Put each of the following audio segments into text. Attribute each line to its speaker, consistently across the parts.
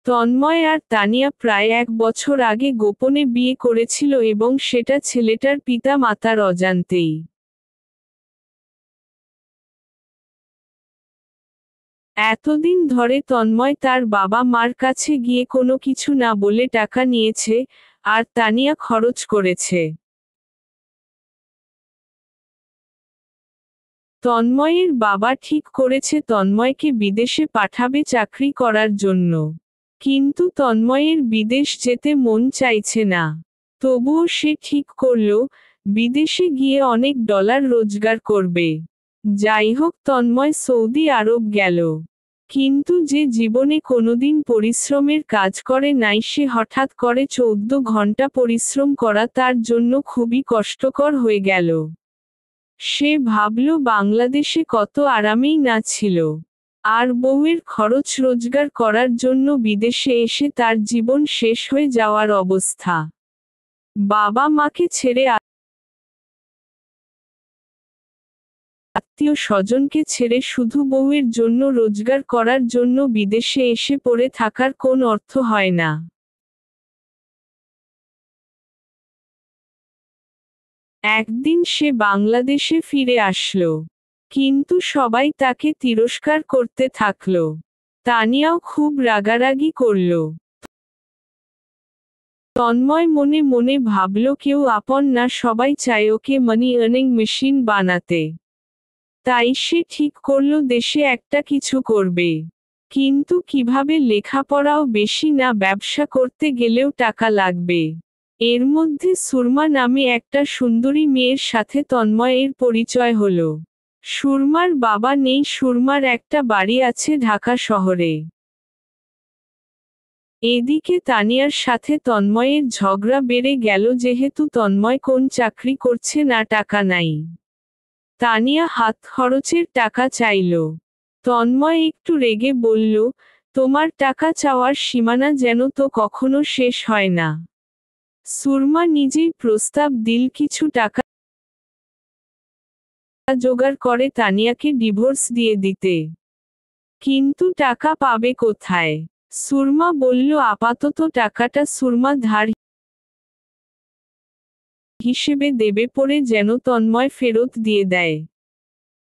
Speaker 1: তন্ময় আর তানিয়া প্রায় 1 বছর আগে গোপনে বিয়ে করেছিল এবং সেটা ছেলেটার পিতা মাতার অজান্তেই। এতদিন ধরে তন্ময় তার বাবা মার কাছে গিয়ে কোনো কিছু না বলে টাকা নিয়েছে, আর তানিয়া খরচ করেছে। তন্ময়ের বাবা ঠিক করেছে তন্ময়কে বিদেশে পাঠাবে চাকরি করার জন্য। কিন্তু তন্ময়ের বিদেশ যেতে মন চাইছে না। তবুও সে ঠিক করল, বিদেশে গিয়ে অনেক ডলার রোজগার করবে। যাই হোক, তন্ময় সৌদি আরব গেল। কিন্তু যে জীবনে কোনোদিন পরিশ্রমের কাজ করে নাই, সে হঠাৎ করে 14 ঘন্টা পরিশ্রম করা তার জন্য খুবই কষ্টকর হয়ে গেল। সে ভাবল বাংলাদেশে কত আরামেই না ছিল। আর বউয়ের খরচ রোজগার করার জন্য বিদেশে এসে তার জীবন শেষ হয়ে যাওয়ার অবস্থা। বাবা মাকে ছেড়ে, আত্মীয় স্বজনকে ছেড়ে শুধু বউয়ের জন্য রোজগার করার জন্য বিদেশে এসে পড়ে থাকার কোন অর্থ হয় না। একদিন সে বাংলাদেশে ফিরে আসলো। কিন্তু সবাই তাকে তিরস্কার করতে থাকলো। তানিয়াও খুব রাগারাগি করল। তন্ময় মনে মনে ভাবল কেউ আপন না, সবাই চায় ওকে মানি আর্নিং মেশিন বানাতে। তাই সে ঠিক করল দেশে একটা কিছু করবে। কিন্তু কিভাবে? লেখাপড়াও বেশি না, ব্যবসা করতে গেলেও টাকা লাগবে। এর মধ্যে সুরমা নামে একটা সুন্দরী মেয়ের সাথে তন্ময়ের পরিচয় হলো। সুরমার বাবা নেই, সুরমার একটা বাড়ি আছে ঢাকা শহরে। এদিকে তানিয়ার সাথে তন্ময়ের ঝগড়া বেড়ে গেল যেহেতু তন্ময় কোন চাকরি করছে না, টাকা নাই। তানিয়া হাত খরচের টাকা চাইল। তন্ময় একটু রেগে বলল, তোমার টাকা চাওয়ার সীমানা যেন তো কখনো শেষ হয় না। সুরমা নিজেই প্রস্তাব দিল কিছু টাকা জোগাড় করে তানিয়াকে ডিভোর্স দিয়ে দিতে। কিন্তু টাকা পাবে কোথায়? সুরমা বলল আপাতত টাকাটা সুরমা ধার হিসেবে দেবে, পরে যেন তন্ময় ফেরত দিয়ে দেয়।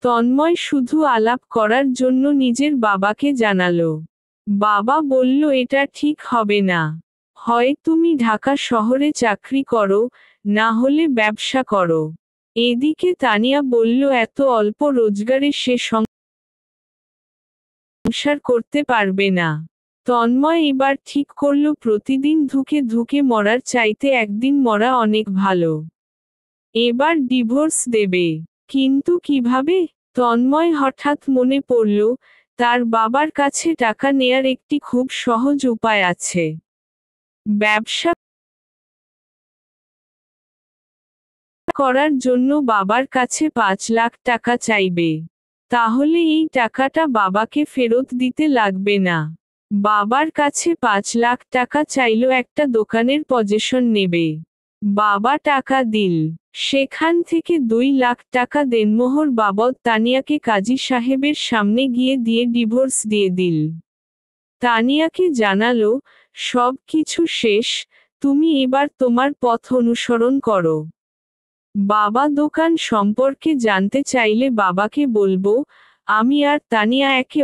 Speaker 1: তন্ময় শুধু আলাপ করার জন্য নিজের বাবাকে জানালো। বাবা বলল এটা ঠিক হবে না। হয় তুমি ঢাকা শহরে চাকরি করো, না হলে ব্যবসা করো। এদিকে তানিয়া বলল এত অল্প রোজগারে সে সংসার করতে পারবে না। তন্ময় এবার ঠিক করল প্রতিদিন ধুকে ধুকে মরার চাইতে একদিন মরা অনেক ভালো। এবার ডিভোর্স দেবে। কিন্তু কিভাবে? তন্ময় হঠাৎ মনে পড়ল, তার বাবার কাছে টাকা নেয়ার একটি খুব সহজ উপায় আছে। ব্যবসা করার জন্য বাবার কাছে 5 লাখ টাকা চাইবে। তাহলে এই টাকাটা বাবাকে ফেরত দিতে লাগবে না। বাবার কাছে 5 লাখ টাকা চাইল, একটা দোকানের পজেশন নেবে। বাবা টাকা দিল। সেখান থেকে 2 লাখ টাকা দেনমোহর বাবদ তানিয়াকে কাজী সাহেবের সামনে গিয়ে দিয়ে ডিভোর্স দিয়ে দিল। তানিয়াকে জানালো, সব কিছু শেষ, তুমি এবার তোমার পথ অনুসরণ করো। বাবা দোকান সম্পর্কে জানতে চাইলে বাবাকে বলবো, আমি আর তানিয়া একে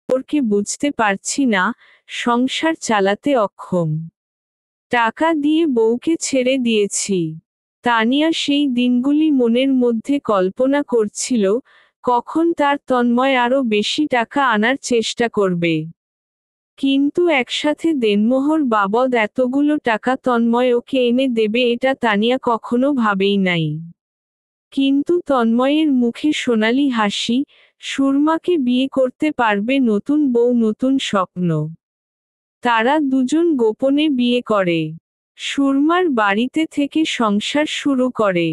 Speaker 1: অপরকে বুঝতে পারছি না, সংসার চালাতে অক্ষম। টাকা দিয়ে বউকে ছেড়ে দিয়েছি। তানিয়া সেই দিনগুলি মনের মধ্যে কল্পনা করছিল, কখন তার তন্ময় আরো বেশি টাকা আনার চেষ্টা করবে। কিন্তু একসাথে দেনমোহর বাবদ এতগুলো টাকা তন্ময় ওকে এনে দেবে এটা তানিয়া কখনো ভাবেই নাই। কিন্তু তন্ময়ের মুখে সোনালি হাসি, সুরমাকে বিয়ে করতে পারবে নতুন বউ, নতুন স্বপ্ন। তারা দুজন গোপনে বিয়ে করে। সুরমার বাড়িতে থেকে সংসার শুরু করে।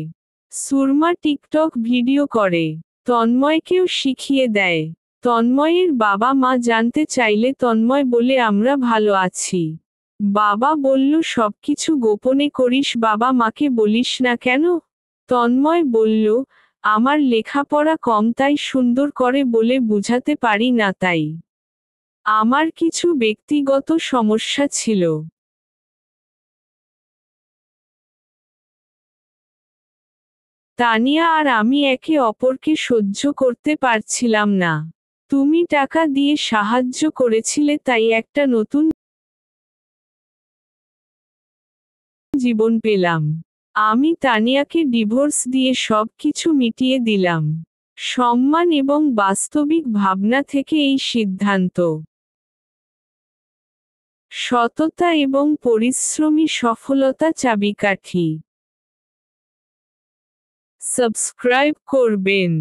Speaker 1: সুরমা টিকটক ভিডিও করে। তন্ময়কেও শিখিয়ে দেয়। তন্ময়ের বাবা মা জানতে চাইলে তন্ময় বলে আমরা ভালো আছি। বাবা বলল সবকিছু গোপনে করিস, বাবা মাকে বলিস না কেন? তন্ময় বলল, আমার লেখাপড়া কম তাই সুন্দর করে বলে বুঝাতে পারি না তাই। আমার কিছু ব্যক্তিগত সমস্যা ছিল। তানিয়া আর আমি একে অপরকে সহ্য করতে পারছিলাম না। তুমি টাকা দিয়ে সাহায্য করেছিলে তাই একটা নতুন জীবন পেলাম। আমি তানিয়াকে ডিভোর্স দিয়ে সবকিছু মিটিয়ে দিলাম। সম্মান এবং বাস্তবিক ভাবনা থেকে এই সিদ্ধান্ত। সততা এবং পরিশ্রমী সফলতা চাবিকাঠি। সাবস্ক্রাইব করবেন।